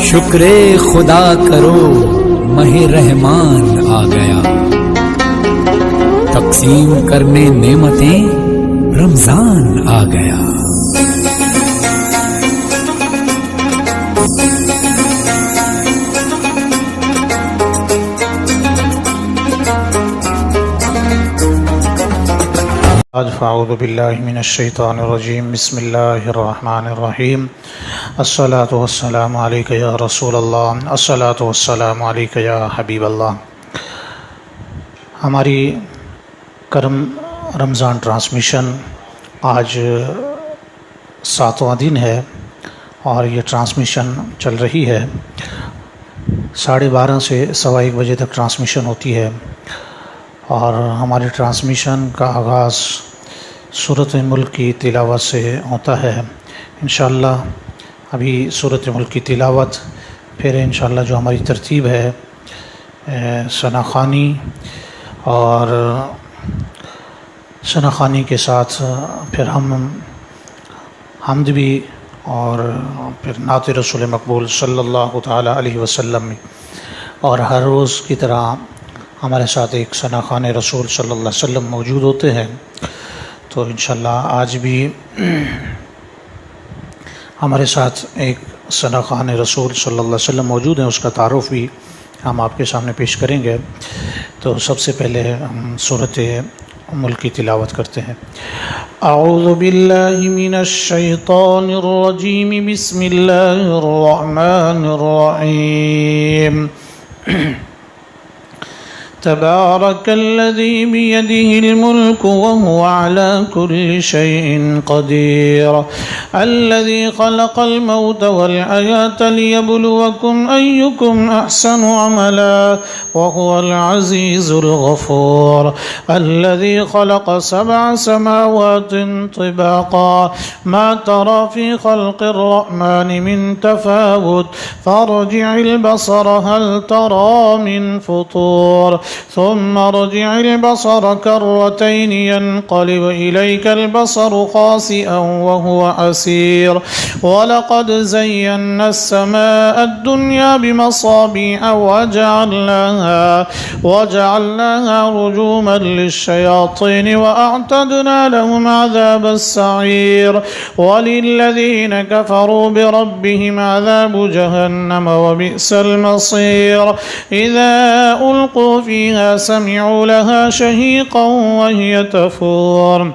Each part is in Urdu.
شکر خدا کرو ماہ رحمان آ گیا، تقسیم کرنے نعمتیں رمضان آ گیا۔ فاعوذ باللہ من الشیطان الرجیم، بسم اللہ الرحمن الرحیم۔ الصلاۃ والسلام علیک یا رسول اللہ، الصلاۃ والسلام علیک یا حبیب اللہ۔ ہماری کرم رمضان ٹرانسمیشن آج 7واں دن ہے اور یہ ٹرانسمیشن چل رہی ہے 12:30 سے 1:15 بجے تک ٹرانسمیشن ہوتی ہے، اور ہماری ٹرانسمیشن کا آغاز سورۃ ملک کی تلاوت سے ہوتا ہے۔ انشاءاللہ ابھی سورۃ ملک کی تلاوت، پھر انشاءاللہ جو ہماری ترتیب ہے ثنا خوانی، اور ثنا خوانی کے ساتھ پھر ہم حمد بھی، اور پھر نعت رسول مقبول صلی اللہ تعالی علیہ وسلم، اور ہر روز کی طرح ہمارے ساتھ ایک ثنا خوان رسول صلی اللہ علیہ وسلم موجود ہوتے ہیں۔ تو انشاءاللہ آج بھی ہمارے ساتھ ایک ثنا خوان رسول صلی اللہ علیہ وسلم موجود ہیں، اس کا تعارف بھی ہم آپ کے سامنے پیش کریں گے۔ تو سب سے پہلے ہم سورۃ ملک کی تلاوت کرتے ہیں۔ اعوذ باللہ من الشیطان الرجیم، بسم اللہ الرحمن الرحیم۔ تبارك الذي بيده الملك وهو على كل شيء قدير، الذي خلق الموت والحياة ليبلوكم أيكم أحسن عملا وهو العزيز الغفور، الذي خلق 7 سماوات طباقا ما ترى في خلق الرحمن من تفاوت فارجع البصر هل ترى من فطور ثم ارجع البصر كرتين ينقلب إليك البصر خاسئا وهو حسير، ولقد زينا السماء الدنيا بمصابيح وجعلناها رجوما للشياطين وأعتدنا لهم عذاب السعير، وللذين كفروا بربهم عذاب جهنم وبئس المصير، إذا ألقوا فيها سمعوا لها شهيقا وهي تفور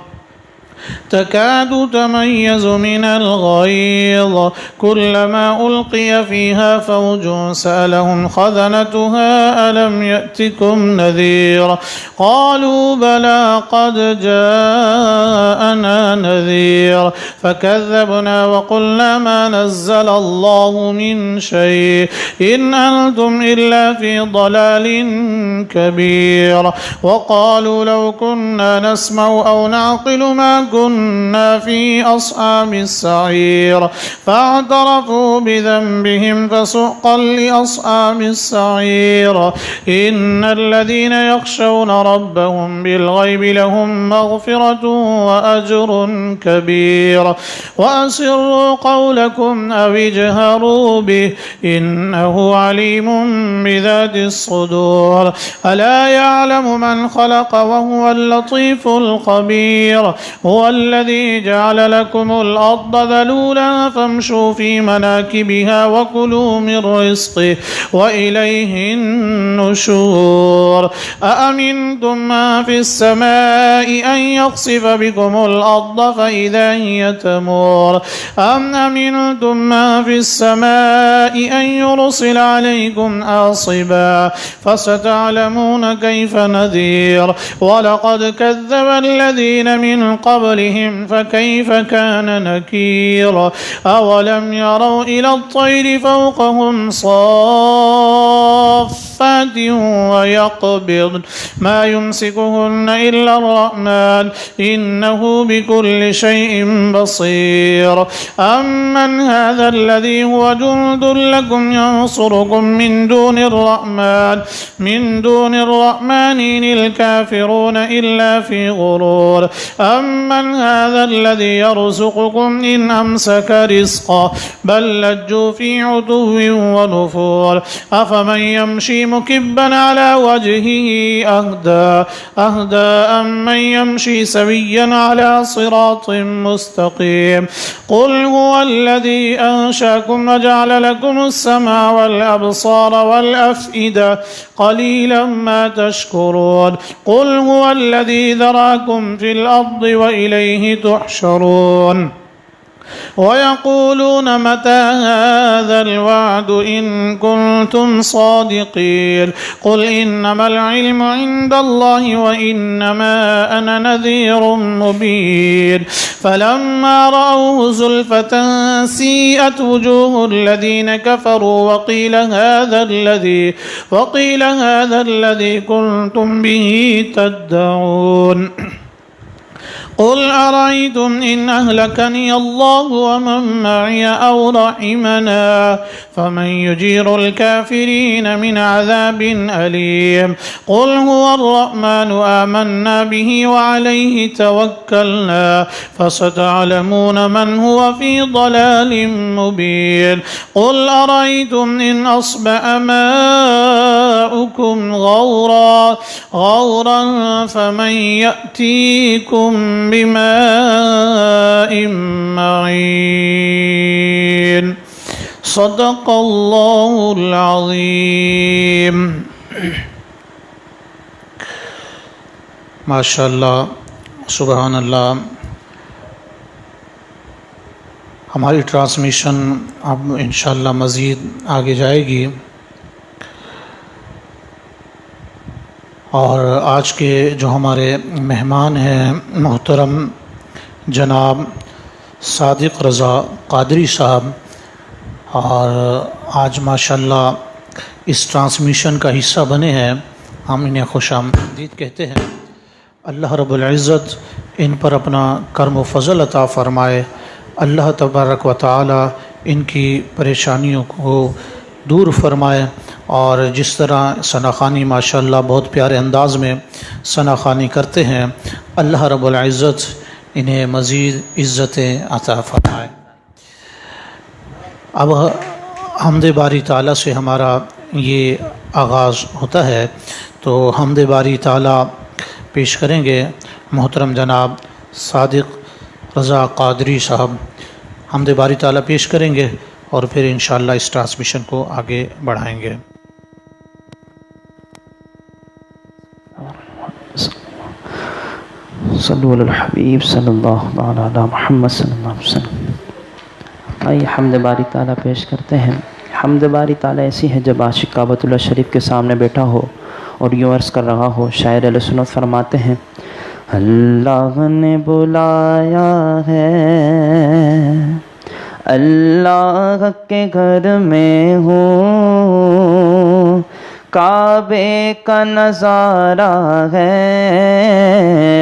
تكاد تميز من الغيظ، كلما ألقي فيها فوج سألهم خزنتها ألم يأتكم نذير، قالوا بلى قد جاءنا نذير فكذبنا وقلنا ما نزل الله من شيء إن أنتم إلا في ضلال كبير، وقالوا لو كنا نسمع أو نعقل ما كنا في أصحاب السعير، فاعترفوا بذنبهم فسحقا لأصحاب السعير، إن الذين يخشون ربهم بالغيب لهم مغفرة وأجر كبير، وأسروا قولكم أو اجهروا به إنه عليم بذات الصدور، ألا يعلم من خلق وهو اللطيف الخبير، هو الذي جعل لكم الأرض ذلولا فامشوا في مناكبها وكلوا من رزقه وإليه النشور، أأمنتم من في السماء أن يخسف بكم الأرض فإذا هي تمور، أم أمنتم من في السماء أن يرسل عليكم حاصبا فستعلمون كيف نذير، ولقد كذب الذين من قبلهم فكيف كان نكير، أولم يروا إلى الطير فوقهم صافات صفات ويقبضن ما يمسكهن إلا الرحمن إنه بكل شيء بصير أمن هذا الذي هو جند لكم ينصركم من دون الرحمن إن الكافرون إلا في غرور أمن هذا الذي يرزقكم إن أمسك رزقه بل لجوا في عتو ونفور أفمن يمشي مكبا على وجهه أهدى أمن يمشي سويا على صراط مستقيم قل هو الذي أنشأكم وجعل لكم السمع والأبصار والأفئدة قليلا ما تشكرون قل هو الذي ذراكم في الأرض وإليه تحشرون ويقولون متى هذا الوعد إن كنتم صادقين قل إنما العلم عند الله وإنما أنا نذير مبين فلما رأوه زلفة سيئت وجوه الذين كفروا وقيل هذا الذي كنتم به تدعون قل أرأيتم إن أهلكني الله ومن معي أو رحمنا فمن يجير الكافرين من عذاب أليم قل هو الرحمن آمنا به وعليه توكلنا فستعلمون من هو في ضلال مبين قل أرأيتم إن أصبح ماؤكم غورا فمن يأتيكم بماء معين صدق الله العظیم. ماشاء اللہ، سبحان اللہ. ہماری ٹرانسمیشن اب انشاءاللہ مزید آگے جائے گی، اور آج کے جو ہمارے مہمان ہیں محترم جناب صادق رضا قادری صاحب، اور آج ماشاءاللہ اس ٹرانسمیشن کا حصہ بنے ہیں، ہم انہیں خوش آمدید کہتے ہیں. اللہ رب العزت ان پر اپنا کرم و فضل عطا فرمائے. اللہ تبارک و تعالی ان کی پریشانیوں کو دور فرمائے، اور جس طرح ثناخوانی ماشاءاللہ بہت پیارے انداز میں ثناخوانی کرتے ہیں، اللہ رب العزت انہیں مزید عزتیں عطا فرمائے. اب حمد باری تعالیٰ سے ہمارا یہ آغاز ہوتا ہے، تو حمد باری تعالیٰ پیش کریں گے محترم جناب صادق رضا قادری صاحب. حمد باری تعالیٰ پیش کریں گے اور پھر انشاءاللہ اس ٹرانسمیشن کو آگے بڑھائیں گے. صلو علی الحبیب صلی اللہ علی محمد صلی اللہ علیہ وسلم. آئیے حمد باری تعالیٰ پیش کرتے ہیں. حمد باری تعالیٰ ایسی ہے جب عاشق کعبۃ اللہ شریف کے سامنے بیٹھا ہو اور یوں عرض کر رہا ہو. شاعر اہل سنت فرماتے ہیں اللہ نے بلایا ہے، اللہ کے گھر میں ہوں، کعبے کا نظارہ ہے،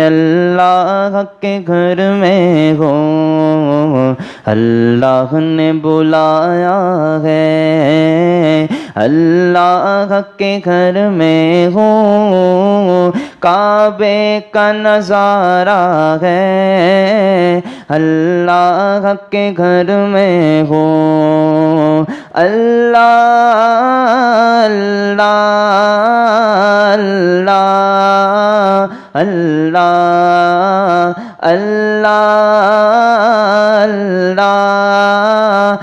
اللہ کے گھر میں ہوں، اللہ نے بلایا ہے، اللہ کے گھر میں ہوں، کعبے کا نظارہ ہے، اللہ کے گھر میں ہوں. اللہ اللہ اللہ اللہ اللہ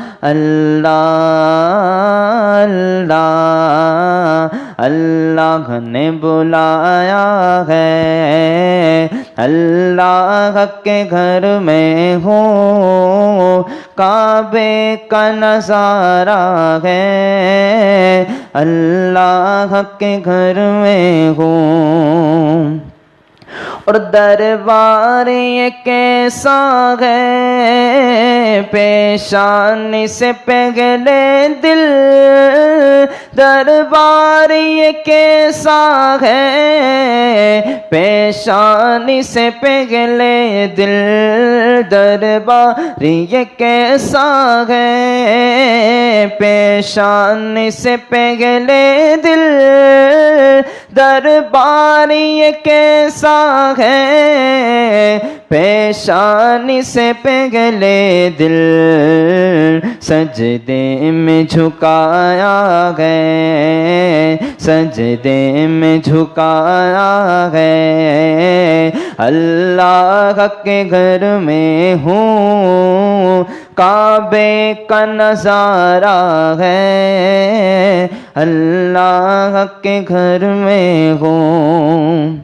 اللہ اللہ نے بلایا ہے، اللہ کے گھر میں ہوں، کعبے کا نظارہ ہے، اللہ کے گھر میں ہوں. اور دربار یہ کیسا ہے، پیش پیشانی سے پگھلے دل دربار یہ کیسا ہے، پیشانی سے پگھلے دل دربار یہ کیسا ہے، پیشانی سے پگھلے دل دربار یہ کیسا ہے، پیشانی سے پگھلے دل سجدے میں جھکایا گئے، سجدے میں جھکایا گئے، اللہ کے گھر میں ہوں کعبے کا نظارہ ہے، اللہ کے گھر میں ہوں،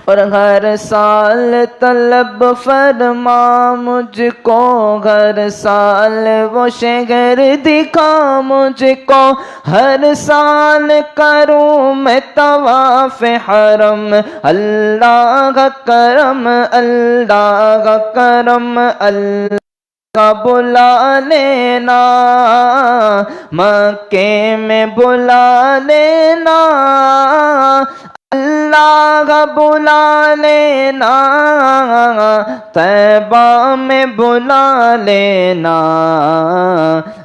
اور ہر سال طلب فرما مجھ کو، ہر سال وہ شہر دکھا مجھ کو، ہر سال کروں میں طواف حرم، اللہ کا کرم، اللہ کا کرم، اللہ کا بلا لینا، مکے میں بلا لینا، اللہ کا بلا لینا، طیبہ میں بلا لینا،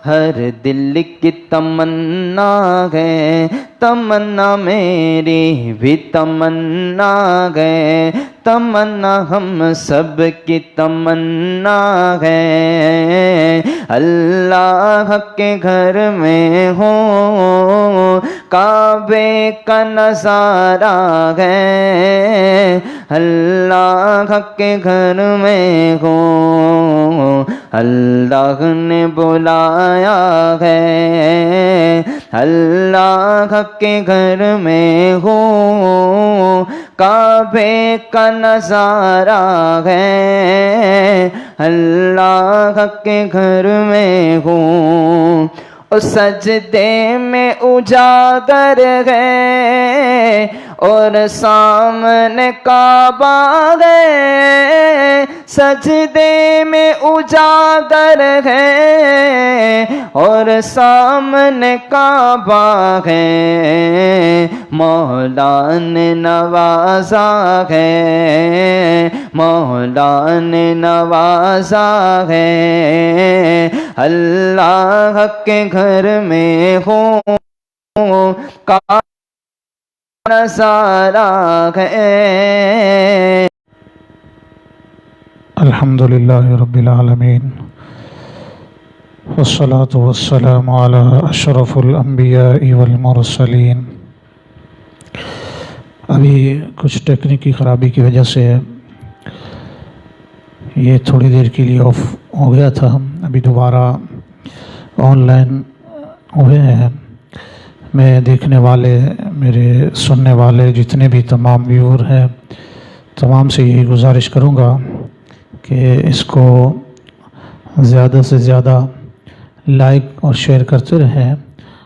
ہر دل کی تمنا ہے، تمنا میری بھی تمنا ہے، تمنا ہم سب کی تمنا ہے، اللہ کے گھر میں ہوں کعبے کا نظارہ ہے، اللہ کے گھر میں ہوں، اللہ نے بلایا ہے، اللہ کے گھر میں ہوں کعبے کا نظارہ ہے، اللہ کے گھر میں ہوں، اور سجدے میں اجاگر ہے، اور سامنے کعبہ ہے، سجدے میں اجاگر ہے، اور سامنے کعبہ ہے، مولا نے نوازا ہے، مولا نے نوازا ہے، اللہ کے گھر میں ہوں کا نظارہ ہے۔ الحمدللہ رب العالمین، والصلاة والسلام علی اشرف الانبیاء والمرسلین۔ ابھی کچھ ٹیکنیکی خرابی کی وجہ سے یہ تھوڑی دیر کے لیے آف ہو گیا تھا، ابھی دوبارہ آن لائن ہوئے ہیں۔ میں دیکھنے والے، میرے سننے والے جتنے بھی تمام ویور ہیں، تمام سے یہی گزارش کروں گا کہ اس کو زیادہ سے زیادہ لائک اور شیئر کرتے رہیں،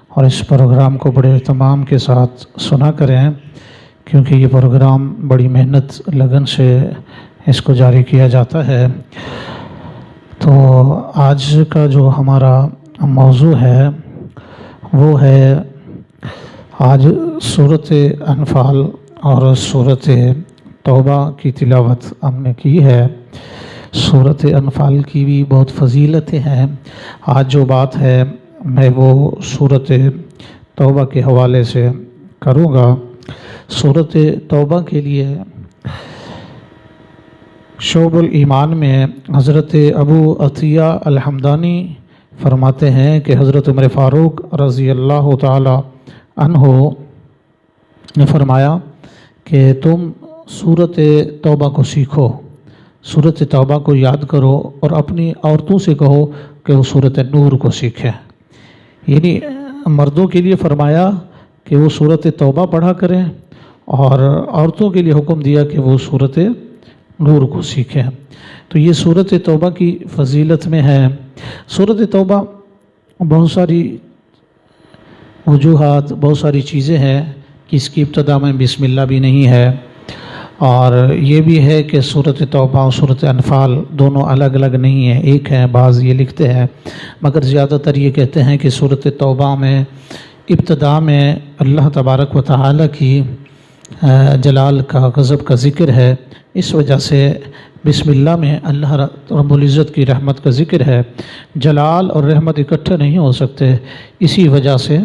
اور اس پروگرام کو بڑے اہتمام کے ساتھ سنا کریں، کیونکہ یہ پروگرام بڑی محنت لگن سے اس کو جاری کیا جاتا ہے۔ تو آج کا جو ہمارا موضوع ہے وہ ہے، آج سورۃ انفال اور سورۃ توبہ کی تلاوت ہم نے کی ہے۔ سورۃ انفال کی بھی بہت فضیلتیں ہیں۔ آج جو بات ہے میں وہ سورۃ توبہ کے حوالے سے کروں گا۔ سورۃ توبہ کے لیے شعب الایمان میں حضرت ابو عطیہ الحمدانی فرماتے ہیں کہ حضرت عمر فاروق رضی اللہ تعالی عنہ نے فرمایا کہ تم سورۃ توبہ کو سیکھو، سورۃ توبہ کو یاد کرو، اور اپنی عورتوں سے کہو کہ وہ سورۃ نور کو سیکھیں۔ یعنی مردوں کے لیے فرمایا کہ وہ سورۃ توبہ پڑھا کریں، اور عورتوں کے لیے حکم دیا کہ وہ سورۃ نور کو سیکھیں۔ تو یہ سورۃ توبہ کی فضیلت میں ہے۔ سورۃ توبہ بہت ساری وجوہات، بہت ساری چیزیں ہیں کہ اس کی ابتدا میں بسم اللہ بھی نہیں ہے، اور یہ بھی ہے کہ صورت توبہ اور صورت انفال دونوں الگ الگ نہیں ہیں، ایک ہیں، بعض یہ لکھتے ہیں، مگر زیادہ تر یہ کہتے ہیں کہ صورت توبہ میں ابتدا میں اللہ تبارک و تعالی کی جلال کا، غضب کا ذکر ہے، اس وجہ سے بسم اللہ میں اللہ رب العزت کی رحمت کا ذکر ہے۔ جلال اور رحمت اکٹھے نہیں ہو سکتے، اسی وجہ سے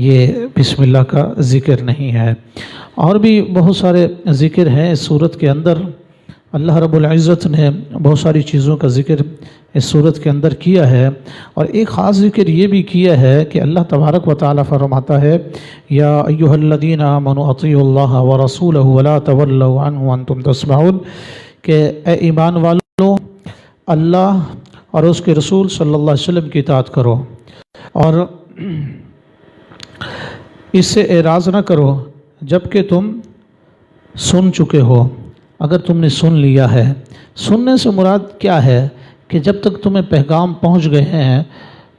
یہ بسم اللہ کا ذکر نہیں ہے۔ اور بھی بہت سارے ذکر ہیں اس صورت کے اندر، اللہ رب العزت نے بہت ساری چیزوں کا ذکر اس صورت کے اندر کیا ہے، اور ایک خاص ذکر یہ بھی کیا ہے کہ اللہ تبارک و تعالی فرماتا ہے یا ایھا الذین آمنوا اطیعوا اللہ ورسولہ ولا تولوا عنہ وانتم تسمعون، کہ اے ایمان والو اللہ اور اس کے رسول صلی اللہ علیہ وسلم کی اطاعت کرو اور اس سے اعراض نہ کرو جبکہ تم سن چکے ہو۔ اگر تم نے سن لیا ہے، سننے سے مراد کیا ہے کہ جب تک تمہیں پیغام پہنچ گئے ہیں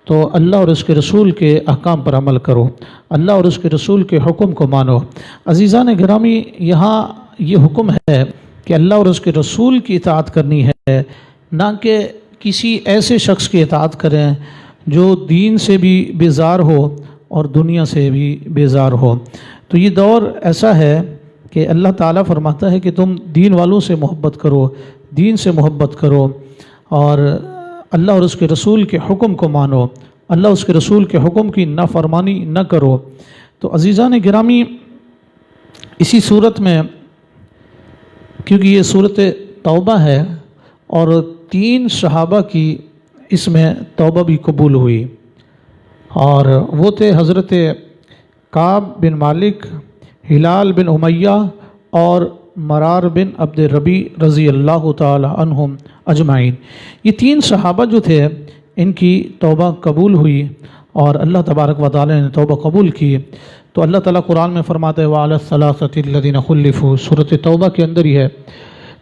تو اللہ اور اس کے رسول کے احکام پر عمل کرو، اللہ اور اس کے رسول کے حکم کو مانو۔ عزیزان گرامی، یہاں یہ حکم ہے کہ اللہ اور اس کے رسول کی اطاعت کرنی ہے، نہ کہ کسی ایسے شخص کی اطاعت کریں جو دین سے بھی بیزار ہو اور دنیا سے بھی بیزار ہو۔ تو یہ دور ایسا ہے کہ اللہ تعالیٰ فرماتا ہے کہ تم دین والوں سے محبت کرو، دین سے محبت کرو اور اللہ اور اس کے رسول کے حکم کو مانو، اللہ اس کے رسول کے حکم کی نافرمانی نہ کرو۔ تو عزیزان گرامی، اسی صورت میں کیونکہ یہ صورت توبہ ہے اور 3 صحابہ کی اس میں توبہ بھی قبول ہوئی، اور وہ تھے حضرت کعب بن مالک، ہلال بن امیہ اور مرار بن عبد ربیع رضی اللہ تعالی عنہم اجمعین۔ یہ 3 صحابہ جو تھے ان کی توبہ قبول ہوئی اور اللہ تبارک و تعالی نے توبہ قبول کی۔ تو اللہ تعالیٰ قرآن میں فرماتے ہیں وَعَلَى الثَّلَاثَةِ الَّذِينَ خُلِّفُوا، سورۃ توبہ کے اندر ہی ہے۔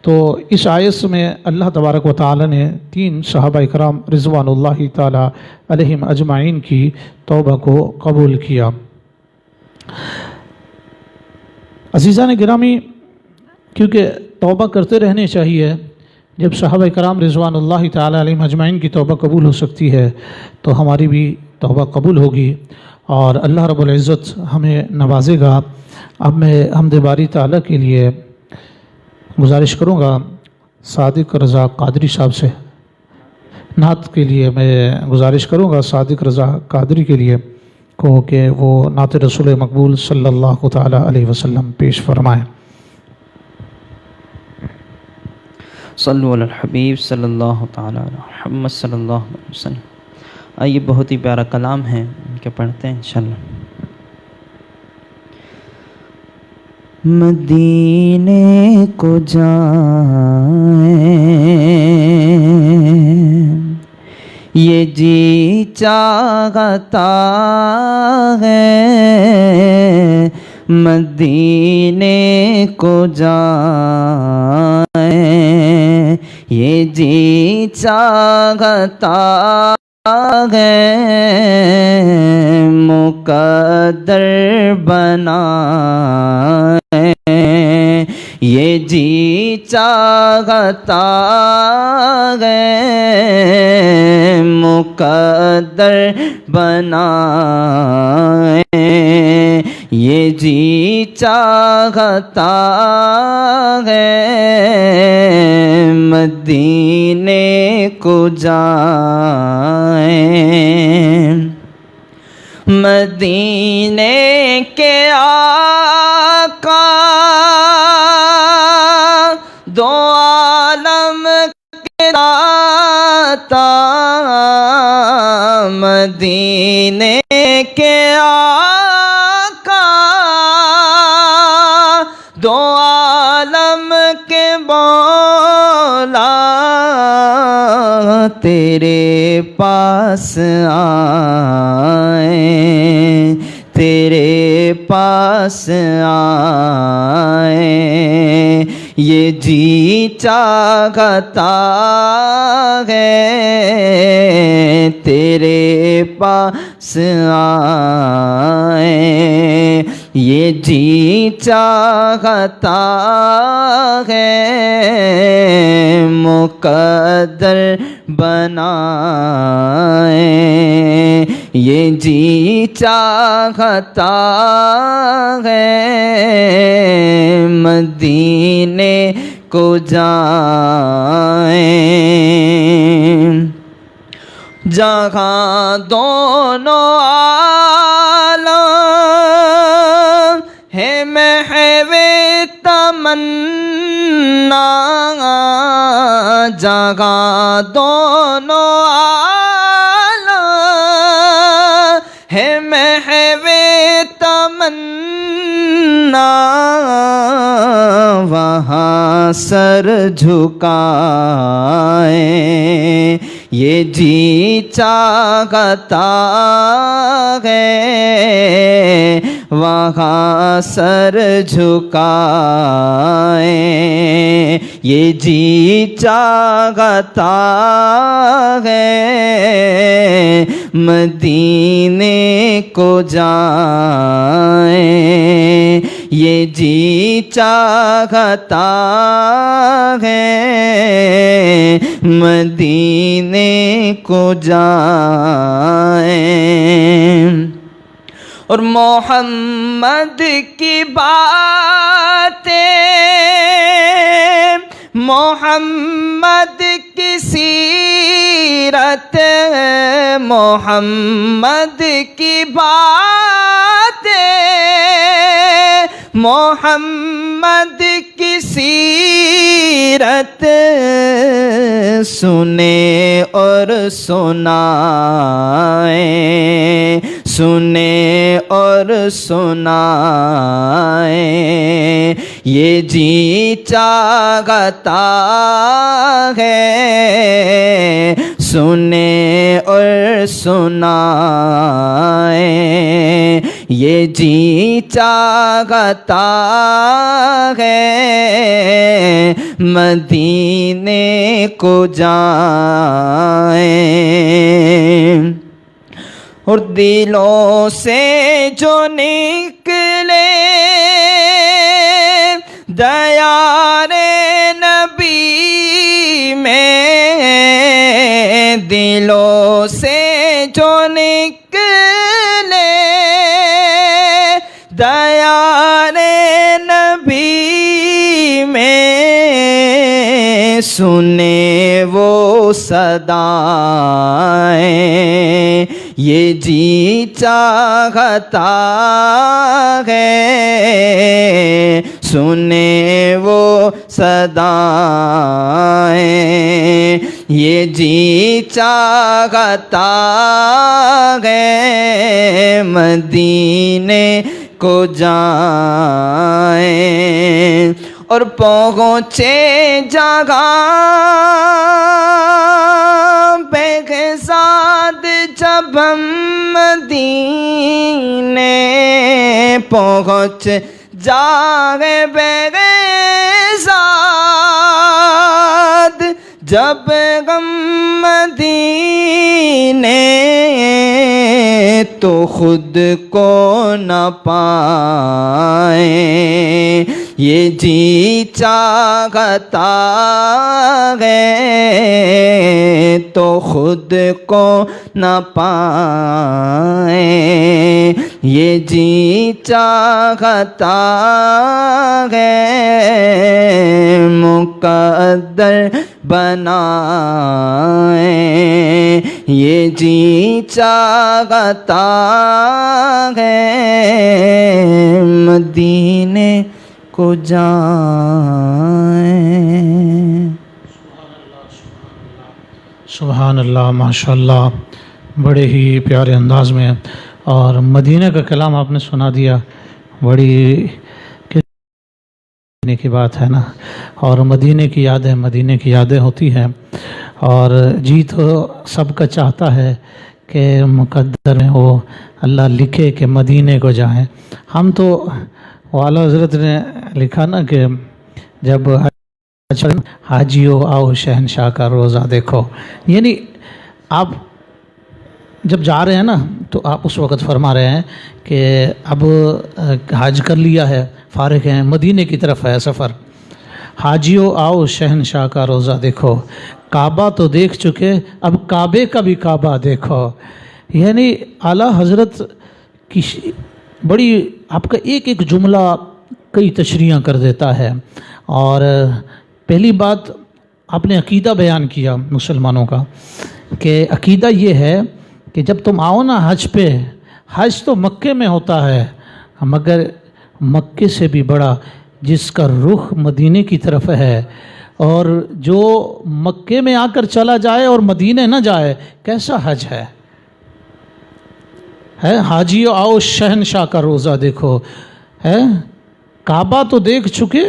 تو اس آیت میں اللہ تبارک و تعالی نے 3 صحابہ اکرام رضوان اللہ تعالی علیہم اجمعین کی توبہ کو قبول کیا۔ عزیزان گرامی، کیونکہ توبہ کرتے رہنے چاہیے، جب صحابہ کرام رضوان اللہ تعالی علیہم اجمعین کی توبہ قبول ہو سکتی ہے تو ہماری بھی توبہ قبول ہوگی اور اللہ رب العزت ہمیں نوازے گا۔ اب میں حمد باری تعالی کے لیے گزارش کروں گا صادق رضا قادری صاحب سے، نعت کے لیے میں گزارش کروں گا صادق رضا قادری کے لیے کو کہ وہ نعت رسول مقبول صلی اللہ تعالی علیہ وسلم پیش فرمائیں۔ صلو علی الحبیب صلی اللہ تعالی علی محمد صلی اللہ علیہ وسلم۔ آئیے، بہت ہی پیارا کلام ہے کہ پڑھتے ہیں انشاءاللہ۔ مدینے کو جائیں یہ جی چاہتا ہے، مدینے کو جائیں یہ جی چاہتا ہے، مقدر بنائیں یہ جی چاہتا ہے، مقدر بنائیں یہ جی چاہتا ہے، مدینے کو جائیں۔ مدینے کے آقا دو عالم کے داتا، مدینے کے آقا دو عالم کے مولا، تیرے پاس آئیں تیرے پاس آئیں یہ جی چاہتا ہے، تیرے پاس آئیں یہ جی چاہتا ہے مقدر بنائیں، یہ جی چاہتا ہے مدینے کو جائیں، جہاں دونوں عالم ہے محو تمنا، جہاں دونوں عالم ہے محو تمنا، وہاں سر جھکائیں، یہ جی چاہتا ہے وہاں سر جھکائیں، یہ جی چاہتا ہے مدینے کو جائیں، یہ جی چاہتا ہے مدینے کو جائیں، اور محمد کی باتیں، محمد کی سیرت، محمد کی باتیں، محمد کی سیرت سنیں اور سنائیں، سنیں اور سنائیں، یہ جی چاہتا ہے سنیں اور سنائیں، یہ جی چاہتا ہے مدینے کو جائیں، اور دلوں سے جو نکلے دیار نبی میں، دلوں سے جو نکلے دیار نبی میں، سنے وہ صدائیں، یہ جی چاہتا ہے سنے وہ صدائیں، یہ جی چاہتا ہے مدینے کو جائیں، اور پہنچے جگہ بغداد جب ہم مدینے پہنچ جائے بغداد جب ہم مدینے، تو خود کو نہ پائیں، یہ جی چاہتا ہے تو خود کو نہ پائیں، یہ جی چاہتا ہے مقدر بنائیں، یہ جی چاہتا ہے مدینے کو جائیں۔ سبحان اللہ، ماشاء اللہ، بڑے ہی پیارے انداز میں، اور مدینہ کا کلام آپ نے سنا دیا، بڑی مدینے کی بات ہے نا، اور مدینے کی یادیں ہوتی ہیں، اور جی تو سب کا چاہتا ہے کہ مقدر میں وہ اللہ لکھے کہ مدینے کو جائیں۔ ہم تو والا حضرت نے لکھا نا کہ جب حاجیو آؤ شہنشاہ کا روزہ دیکھو، یعنی آپ جب جا رہے ہیں نا تو آپ اس وقت فرما رہے ہیں کہ اب حج کر لیا ہے، فارغ ہیں، مدینے کی طرف ہے سفر. حاجیوں آؤ شہنشاہ کا روزہ دیکھو، کعبہ تو دیکھ چکے اب کعبے کا بھی کعبہ دیکھو. یعنی اعلیٰ حضرت کی بڑی آپ کا ایک ایک جملہ کئی تشریحاں کر دیتا ہے. اور پہلی بات آپ نے عقیدہ بیان کیا مسلمانوں کا کہ عقیدہ یہ ہے کہ جب تم آؤ نا حج پہ، حج تو مکے میں ہوتا ہے مگر مکے سے بھی بڑا جس کا رخ مدینے کی طرف ہے، اور جو مکے میں آ کر چلا جائے اور مدینے نہ جائے کیسا حج ہے. حاجیوں آؤ شہنشاہ کا روزہ دیکھو، ہے کعبہ تو دیکھ چکے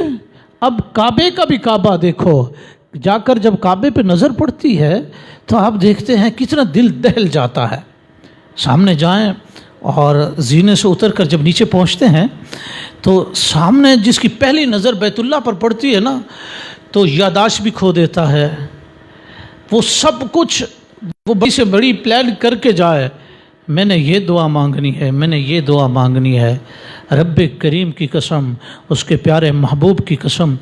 اب کعبے کا بھی کعبہ دیکھو. جا کر جب کعبے پہ نظر پڑتی ہے تو آپ دیکھتے ہیں کتنا دل دہل جاتا ہے. سامنے جائیں اور زینے سے اتر کر جب نیچے پہنچتے ہیں تو سامنے جس کی پہلی نظر بیت اللہ پر پڑتی ہے نا تو یاداشت بھی کھو دیتا ہے. وہ سب کچھ وہ بڑی سے بڑی پلان کر کے جائے، میں نے یہ دعا مانگنی ہے، میں نے یہ دعا مانگنی ہے. رب کریم کی قسم، اس کے پیارے محبوب کی قسم،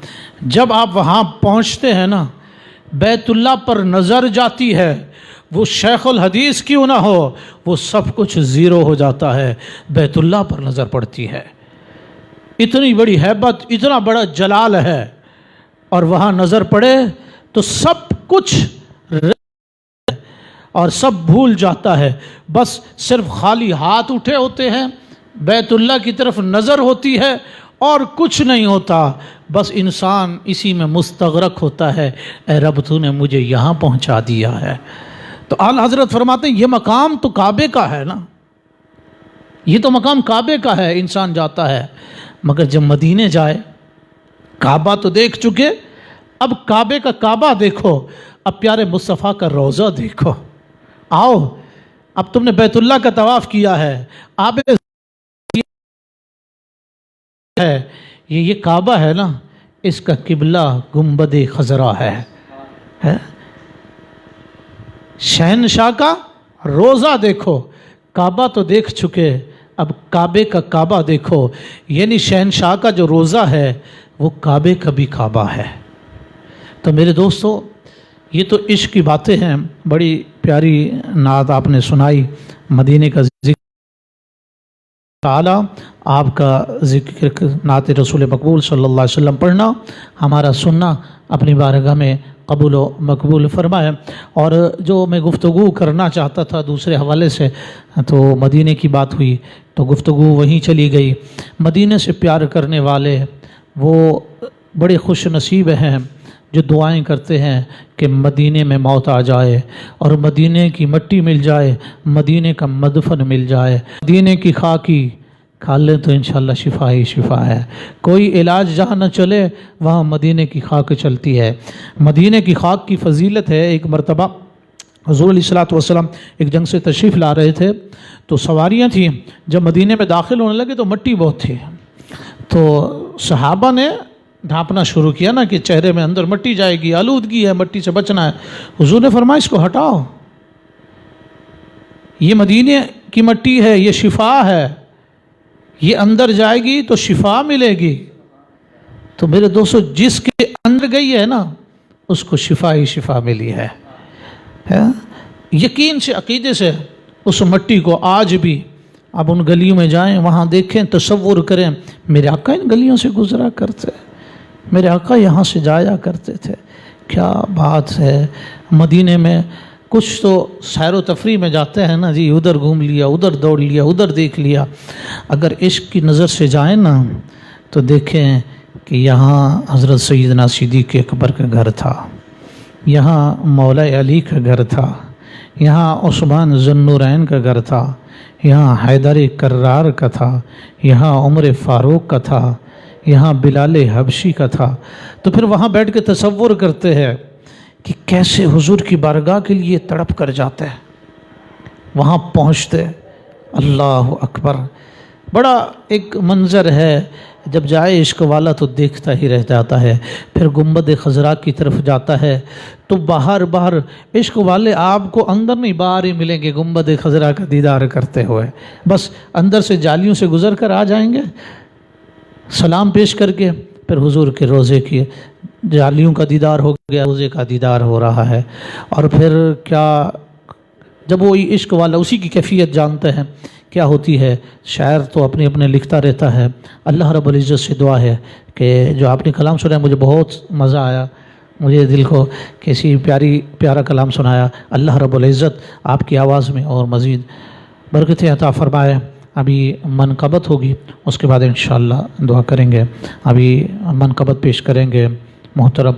جب آپ وہاں پہنچتے ہیں نا بیت اللہ پر نظر جاتی ہے، وہ شیخ الحدیث کیوں نہ ہو وہ سب کچھ زیرو ہو جاتا ہے. بیت اللہ پر نظر پڑتی ہے، اتنی بڑی ہیبت، اتنا بڑا جلال ہے، اور وہاں نظر پڑے تو سب کچھ اور سب بھول جاتا ہے. بس صرف خالی ہاتھ اٹھے ہوتے ہیں، بیت اللہ کی طرف نظر ہوتی ہے اور کچھ نہیں ہوتا. بس انسان اسی میں مستغرق ہوتا ہے، اے رب تو نے مجھے یہاں پہنچا دیا ہے. تو اعلیٰ حضرت فرماتے ہیں یہ مقام تو کعبے کا ہے نا، یہ تو مقام کعبے کا ہے. انسان جاتا ہے مگر جب مدینے جائے، کعبہ تو دیکھ چکے اب کعبے کا کعبہ دیکھو، اب پیارے مصطفیٰ کا روزہ دیکھو. آؤ اب تم نے بیت اللہ کا طواف کیا ہے، آپ ہے یہ کعبہ ہے نا، اس کا قبلہ گنبد خضرا ہے. شہنشاہ کا روزہ دیکھو، کعبہ تو دیکھ چکے اب کعبے کا کعبہ دیکھو. یعنی شہنشاہ کا جو روزہ ہے وہ کعبے کا بھی کعبہ ہے. تو میرے دوستو یہ تو عشق کی باتیں ہیں. بڑی پیاری نعت آپ نے سنائی، مدینے کا ذکر تعالیٰ، آپ کا ذکر نعت رسول مقبول صلی اللہ علیہ وسلم پڑھنا، ہمارا سننا اپنی بارگاہ میں قبول و مقبول فرمائے. اور جو میں گفتگو کرنا چاہتا تھا دوسرے حوالے سے تو مدینے کی بات ہوئی تو گفتگو وہیں چلی گئی. مدینے سے پیار کرنے والے وہ بڑے خوش نصیب ہیں جو دعائیں کرتے ہیں کہ مدینے میں موت آ جائے اور مدینے کی مٹی مل جائے، مدینے کا مدفن مل جائے، مدینے کی خاکی کھا لیں تو انشاءاللہ شفا ہی شفا ہے. کوئی علاج جہاں نہ چلے وہاں مدینے کی خاک چلتی ہے. مدینے کی خاک کی فضیلت ہے. ایک مرتبہ حضور علیہ الصلوۃ والسلام ایک جنگ سے تشریف لا رہے تھے تو سواریاں تھیں، جب مدینے میں داخل ہونے لگے تو مٹی بہت تھی، تو صحابہ نے ڈھانپنا شروع کیا نا کہ چہرے میں اندر مٹی جائے گی، آلودگی ہے، مٹی سے بچنا ہے. حضور نے فرمایا اس کو ہٹاؤ، یہ مدینے کی مٹی ہے، یہ شفا ہے، یہ اندر جائے گی تو شفا ملے گی. تو میرے دوستو جس کے اندر گئی ہے نا اس کو شفا ہی شفا ملی ہے. یقین سے، عقیدے سے اس مٹی کو آج بھی اب ان گلیوں میں جائیں، وہاں دیکھیں، تصور کریں میرے آقا ان گلیوں سے گزرا کرتے، میرے آقا یہاں سے جایا کرتے تھے. کیا بات ہے. مدینے میں کچھ تو سیر و تفریح میں جاتے ہیں نا جی، ادھر گھوم لیا، ادھر دوڑ لیا، ادھر دیکھ لیا. اگر عشق کی نظر سے جائیں نا تو دیکھیں کہ یہاں حضرت سیدنا صدیق اکبر کا گھر تھا، یہاں مولا علی کا گھر تھا، یہاں عثمان ذو النورین کا گھر تھا، یہاں حیدر کرار کا تھا، یہاں عمر فاروق کا تھا، یہاں بلال حبشی کا تھا. تو پھر وہاں بیٹھ کے تصور کرتے ہیں کہ کیسے حضور کی بارگاہ کے لیے تڑپ کر جاتے ہیں. وہاں پہنچتے اللہ اکبر، بڑا ایک منظر ہے، جب جائے عشق والا تو دیکھتا ہی رہ جاتا ہے، پھر گنبد خضرا کی طرف جاتا ہے تو باہر عشق والے آپ کو اندر نہیں باہر ہی ملیں گے گنبد خضرا کا دیدار کرتے ہوئے، بس اندر سے جالیوں سے گزر کر آ جائیں گے سلام پیش کر کے، پھر حضور کے روضے کی جالیوں کا دیدار ہو گیا، روضے کا دیدار ہو رہا ہے، اور پھر کیا جب وہ عشق والا اسی کی کیفیت جانتے ہیں کیا ہوتی ہے، شاعر تو اپنے اپنے لکھتا رہتا ہے، اللہ رب العزت سے دعا ہے کہ جو آپ نے کلام سنا ہے مجھے بہت مزہ آیا، مجھے دل کو کیسی پیارا کلام سنایا، اللہ رب العزت آپ کی آواز میں اور مزید برکتیں عطا فرمائے۔ ابھی منقبت ہوگی، اس کے بعد انشاءاللہ دعا کریں گے۔ ابھی منقبت پیش کریں گے محترم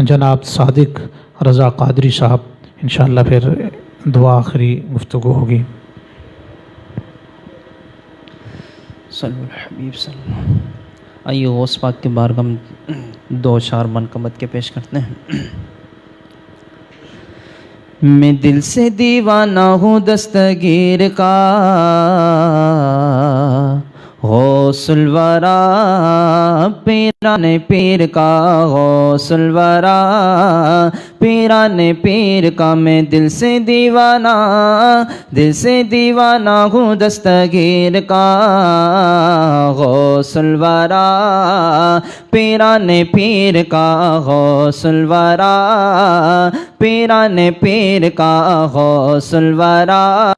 جناب صادق رضا قادری صاحب، انشاءاللہ پھر دعا آخری گفتگو ہوگی۔ صلی الحبیب صلی اللہ۔ آئیے غوث پاک کے بارگاہ میں دو اشعار منقبت کے پیش کرتے ہیں۔ میں دل سے دیوانہ ہوں دستگیر کا، غوث الورا پیران پیر کا، غوث الورا پیران پیر کا، میں دل سے دیوانہ ہوں دستگیر کا، غوث الورا پیران پیر کا، غوث الورا پیران پیر کا، غوث الورا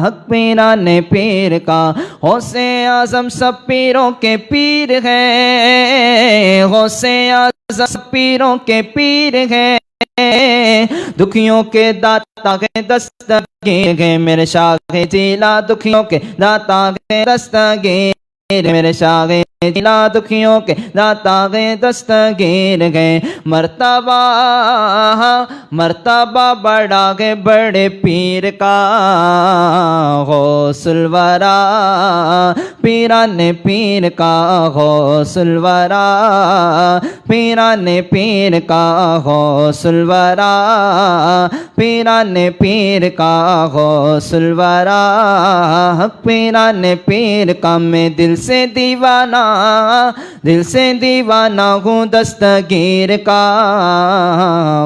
حق پیران پیر کا، غوث اعظم سب پیروں کے پیر ہے، غوث اعظم سب پیروں کے پیر ہے، دکھیوں کے داتا ہے دستگیر ہے، میرے شاہ جیلا دکھیوں کے داتا ہے دستگیر، میرے شاہ جیلا دکھیوں کے داتا ہے دستگیر ہے، مرتبہ بڑا ہے بڑے پیر کا، غوث الورا پیران پیر کا، غوث الورا پیران پیر کا، غوث الورا پیران پیر کا، غوث الورا حق پیران پیر کا، میں دل سے دیوانہ ہوں دستگیر کا،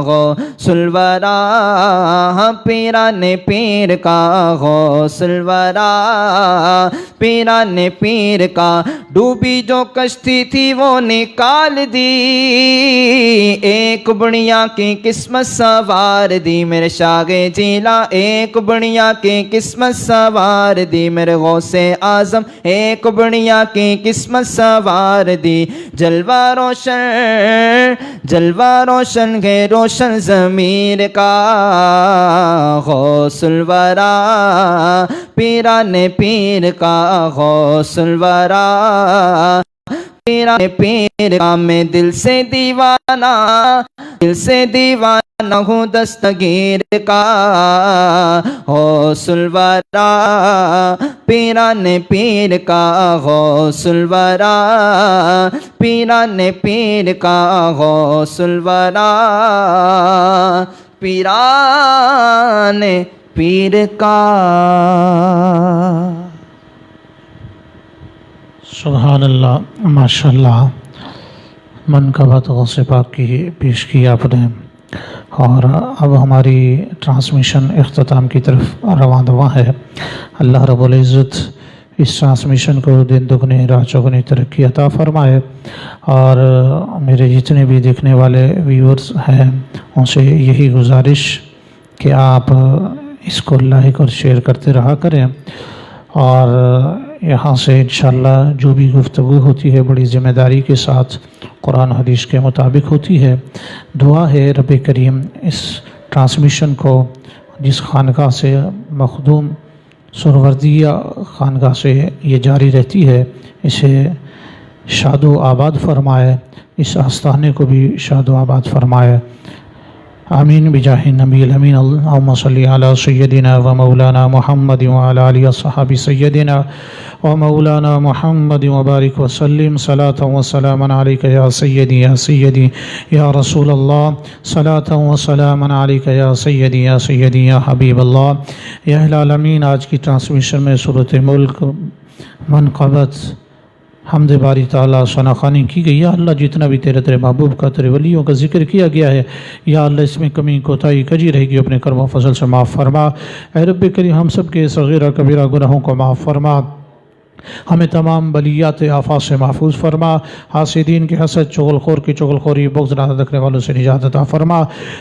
غوث الورا پیران پیر کا، غوث الورا پیران پیر کا، ڈوبی جو کشتی تھی وہ نکال دی، ایک بڑھیا کی قسمت سوار دی، میرے شاہ جیلا ایک بڑھیا کی قسمت سوار دی، میرے غوث اعظم ایک بڑھیا کی قسمت سوار دی، جلوہ روشن ہے روشن ضمیر کا، غوث الورا پیران پیر کا، غوث الورا پیران پیر کا، میں دل سے دیوانہ ہوں دستگیر کا، غوث الورا پیران پیر کا، غوث الورا پیران پیر کا، غوث الورا پیران پیر کا۔ سبحان اللہ، ماشاءاللہ، منقبت غوث پاک کی پیش کی آپ نے، اور اب ہماری ٹرانسمیشن اختتام کی طرف رواں ہے۔ اللہ رب العزت اس ٹرانسمیشن کو دن دگنی رات چوگنی ترقی عطا فرمائے، اور میرے جتنے بھی دیکھنے والے ویورز ہیں ان سے یہی گزارش کہ آپ اس کو لائک اور شیئر کرتے رہا کریں، اور یہاں سے انشاءاللہ جو بھی گفتگو ہوتی ہے بڑی ذمہ داری کے ساتھ قرآن حدیث کے مطابق ہوتی ہے۔ دعا ہے رب کریم اس ٹرانسمیشن کو جس خانقاہ سے مخدوم سہروردیہ خانقاہ سے یہ جاری رہتی ہے، اسے شاد و آباد فرمائے، اس آستانے کو بھی شاد و آباد فرمائے، آمین بجاہ النبی الامین۔ اللہم صلی علی سیدنا و مولانا محمد وعلی آلہ وصحبہ سیدنا و مولانا محمد وبارک وسلم، صلاۃ و سلام علیک یا سیدی یا سیدی یا رسول اللہ، صلاۃ و سلام علیک یا سیدی یا سیدی یا حبیب اللہ۔ یا العالمین، آج کی ٹرانسمیشن میں سورۃ ملک منقبت حمد باری تعالیٰ ثنا خوانی کی گئی. یا اللہ جتنا بھی تیرے محبوب کا تیرے ولیوں کا ذکر کیا گیا ہے یا اللہ اس میں کمی کوتاہی کجی رہے گی اپنے کرم و فضل سے معاف فرما. اے رب کریم ہم سب کے صغیرہ کبیرہ گناہوں کو معاف فرما. ہمیں تمام بلیات آفات سے محفوظ فرما. حاسدین کی حسد، چغل خور کی چغل خوری، بغض نہ رکھنے والوں سے نجات عطا فرما.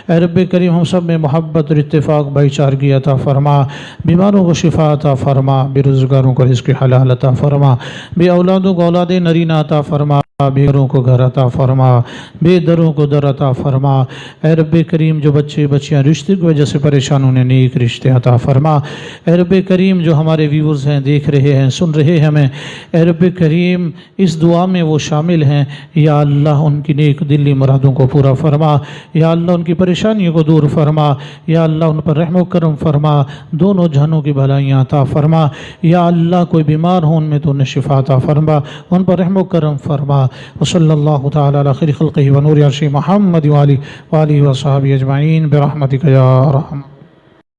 اے رب کریم ہم سب میں محبت اور اتفاق بھائی چارگی عطا فرما. بیماروں کو شفا عطا فرما. بے روزگاروں کو رزق حلال عطا فرما. بے اولادوں کو اولاد نرینہ عطا فرما. بے گھروں کو گھر عطا فرما. بے دروں کو در عطا فرما. اے رب کریم جو بچے بچیاں رشتے کی وجہ سے پریشان انہیں نیک رشتے عطا فرما. اے رب کریم جو ہمارے ویورز ہیں، دیکھ رہے ہیں، سن رہے ہیں ہمیں، اے رب کریم اس دعا میں وہ شامل ہیں، یا اللہ ان کی نیک دلی مرادوں کو پورا فرما. یا اللہ ان کی پریشانیوں کو دور فرما. یا اللہ ان پر رحم و کرم فرما. دونوں جہانوں کی بھلائیاں عطا فرما. یا اللہ کوئی بیمار ہوں ان میں تو انہیں شفا عطا فرما، ان پر رحم و کرم فرما. وصلی اللہ تعالی علی خیر خلقہ ونور عرشہ محمد وآلہ وصحبہ اجمعین برحمتک یا ارحم